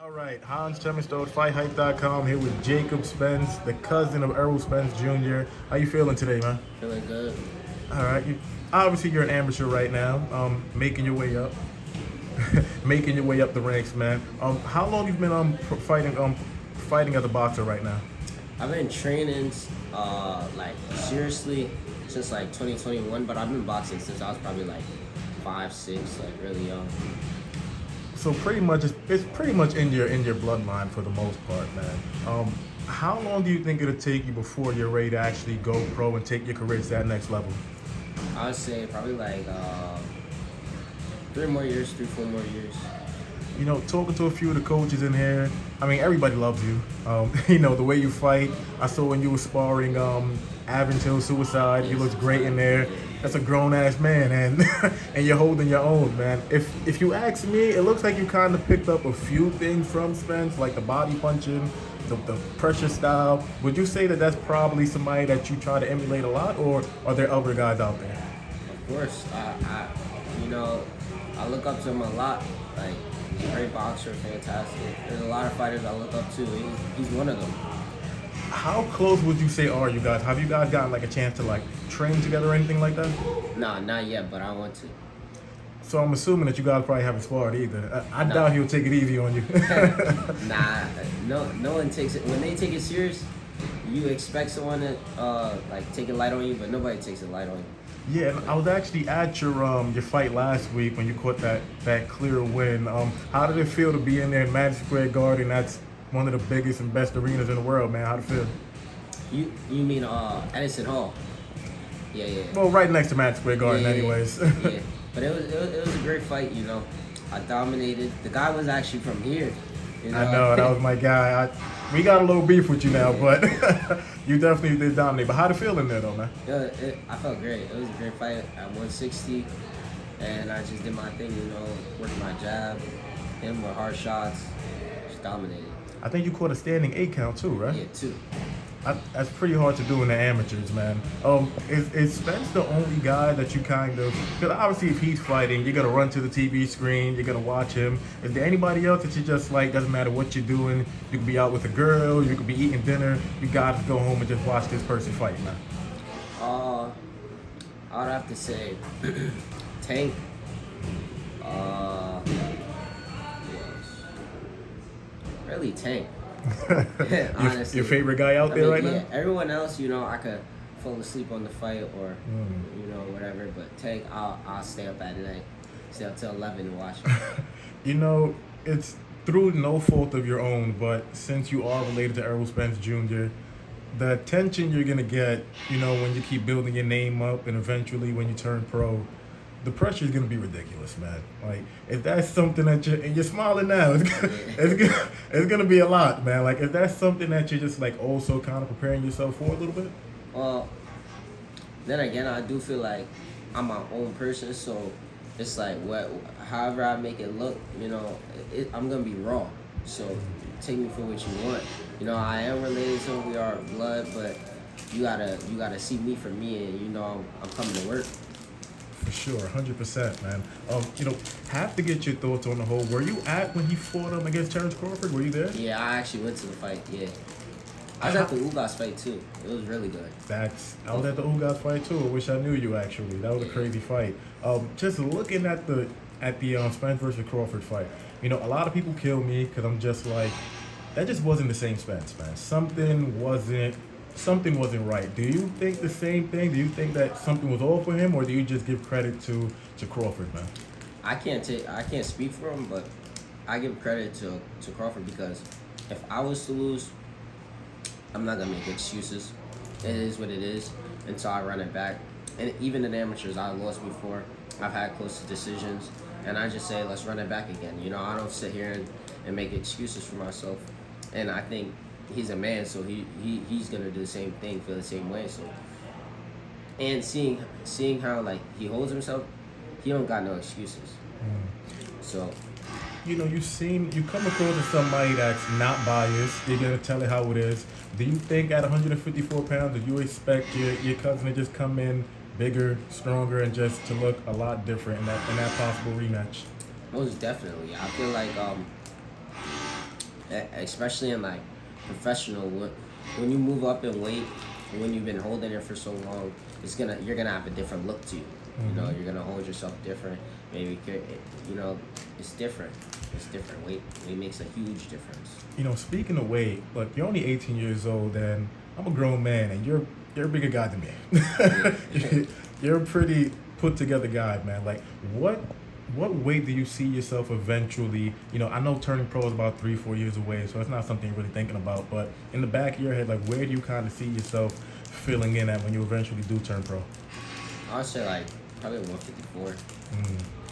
All right, Hans Themistode, FightHype.com, here with Jacob Spence, the cousin of Errol Spence Jr. How you feeling today, man? Feeling good. All right, obviously you're an amateur right now, making your way up, making your way up the ranks, man. How long you been fighting as a boxer right now? I've been training seriously since 2021, but I've been boxing since I was probably 5, 6, really young. So pretty much, it's pretty much in your bloodline for the most part, man. How long do you think it'll take you before you're ready to actually go pro and take your career to that next level? I would say probably 3 more years, 3, 4 more years. You know, talking to a few of the coaches in here, I mean, everybody loves you. You know, the way you fight. I saw when you were sparring Avontail Suicide, you looked great in there. That's a grown-ass man, and and you're holding your own, man. If you ask me, it looks like you kind of picked up a few things from Spence, like the body punching, the pressure style. Would you say that that's probably somebody that you try to emulate a lot, or are there other guys out there? Of course, I look up to him a lot. He's a great boxer, fantastic. There's a lot of fighters I look up to. He's one of them. How close would you say are you guys? Have you guys gotten a chance to train together or anything like that? Nah, not yet, but I want to. So I'm assuming that you guys probably haven't sparred either. I doubt he'll take it easy on you. Nah, no one takes it. When they take it serious, you expect someone to take it light on you, but nobody takes it light on you. Yeah, I was actually at your fight last week when you caught that clear win. How did it feel to be in there in Madison Square Garden? That's one of the biggest and best arenas in the world, man. How'd it feel? You mean Edison Hall? Yeah. Well, right next to Madison Square Garden, anyways. Yeah, but it was a great fight. I dominated. The guy was actually from here. I know, that was my guy. We got a little beef with you now, but you definitely did dominate. But how'd it feel in there, though, man? I felt great. It was a great fight at 160, and I just did my thing, working my jab, hit him with hard shots, just dominated. I think you caught a standing 8 count too, right? Yeah, 2. That's pretty hard to do in the amateurs, man. Is Spence the only guy that you kind of... Because obviously if he's fighting, you're going to run to the TV screen, you're going to watch him. Is there anybody else that you just doesn't matter what you're doing, you could be out with a girl, you could be eating dinner, you got to go home and just watch this person fight, man? I would have to say Tank. Really Tank. Honestly. Your favorite guy out there right now? Everyone else, I could fall asleep on the fight or whatever. But Tank, I'll stay up at night, stay up till 11 and watch it. It's through no fault of your own, but since you are related to Errol Spence Jr., the attention you're gonna get, when you keep building your name up, and eventually when you turn pro, the pressure is gonna be ridiculous, man. If that's something that you're smiling now, it's gonna be a lot, man. If that's something that you're just also kind of preparing yourself for a little bit. Well, then again, I do feel like I'm my own person, so it's however I make it look, I'm gonna be raw. So take me for what you want. I am related to him, we are blood, but you gotta see me for me, and I'm coming to work. For sure, 100%, man. Have to get your thoughts on the whole. Were you at when he fought against Terrence Crawford? Were you there? Yeah, I actually went to the fight. Yeah, I was at the Ugas fight too. It was really good. I was at the Ugas fight too. I wish I knew you actually. That was a crazy fight. Just looking at the Spence versus Crawford fight. A lot of people kill me because I'm just that just wasn't the same Spence, man. Something wasn't right. Do you think the same thing? Do you think that something was off for him, or do you just give credit to Crawford, man? I can't speak for him, but I give credit to Crawford, because if I was to lose, I'm not gonna make excuses. It is what it is until I run it back. And even in amateurs, I lost before. I've had close decisions, and I just say, let's run it back again. I don't sit here and make excuses for myself. And I think he's a man, so he's gonna do the same thing, feel the same way. So, and seeing how he holds himself, he don't got no excuses. So, you come across as somebody that's not biased. You're gonna tell it how it is. Do you think at 154 pounds, do you expect your cousin to just come in bigger, stronger, and just to look a lot different in that possible rematch? Most definitely. I feel like especially in like professional. When you move up in weight, when you've been holding it for so long, you're gonna have a different look to you. You know, you're gonna hold yourself different. Maybe it's different. It's different. Weight makes a huge difference. You know, speaking of weight, look, you're only 18 years old, and I'm a grown man, and you're a bigger guy than me. You're a pretty put together guy, man. Like, what weight do you see yourself eventually? You know, I know turning pro is about 3-4 years away, so it's not something you're really thinking about. But in the back of your head, like, where do you kind of see yourself filling in at when you eventually do turn pro? I would say like probably 154.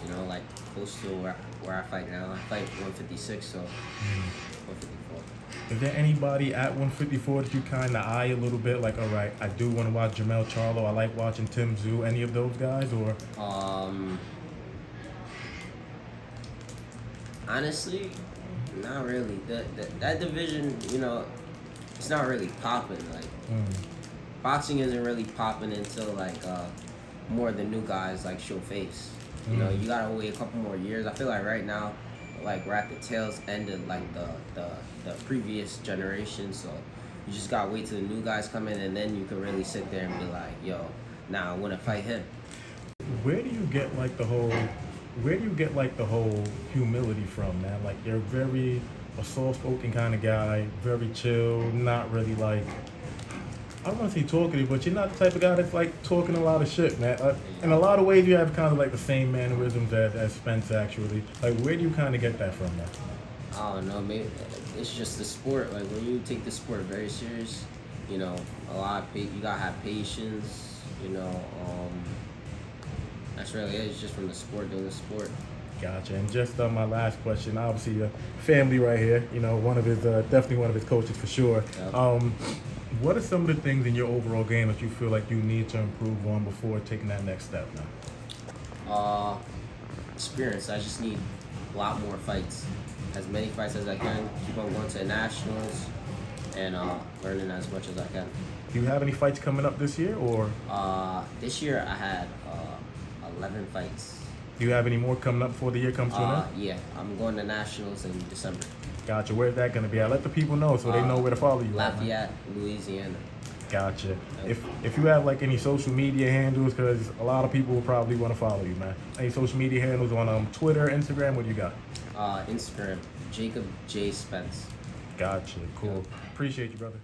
You know, like close to where I fight now. I fight 156, so 154. Is there anybody at 154 that you kind of eye a little bit? Like, all right, I do want to watch Jamel Charlo. I like watching Tim Tszyu. Any of those guys, or? Honestly, not really. That division, you know, it's not really popping. Like, boxing isn't really popping until like more of the new guys like show face. You know, you gotta wait a couple more years. I feel like right now, like we're at the tails end of like the previous generation. So you just gotta wait till the new guys come in, and then you can really sit there and be like, yo, now I wanna fight him. Where do you get like the whole humility from, man? Like, you're very a soft-spoken kind of guy, very chill, not really like, I don't want to say talkative, but you're not the type of guy that's like talking a lot of shit, man. In a lot of ways, you have kind of like the same mannerisms as Spence, actually. Like, where do you kind of get that from, man? I don't know, maybe it's just the sport. Like, when you take the sport very serious, you know, you gotta have patience. You know, that's really it. It's just from the sport, doing the sport. Gotcha. And just my last question, obviously, family right here. You know, definitely one of his coaches for sure. Yep. What are some of the things in your overall game that you feel like you need to improve on before taking that next step now? Experience. I just need a lot more fights. As many fights as I can. Keep on going to the nationals and learning as much as I can. Do you have any fights coming up this year, or? This year I had 11 fights. Do you have any more coming up before the year comes to an end? Yeah, I'm going to nationals in December. Gotcha. Where's that going to be? I'll let the people know so they know where to follow you. Lafayette, Louisiana. Gotcha. If you have like any social media handles, because a lot of people will probably want to follow you, man. Any social media handles on Twitter, Instagram? What do you got? Instagram, Jacob J. Spence. Gotcha. Cool. Appreciate you, brother.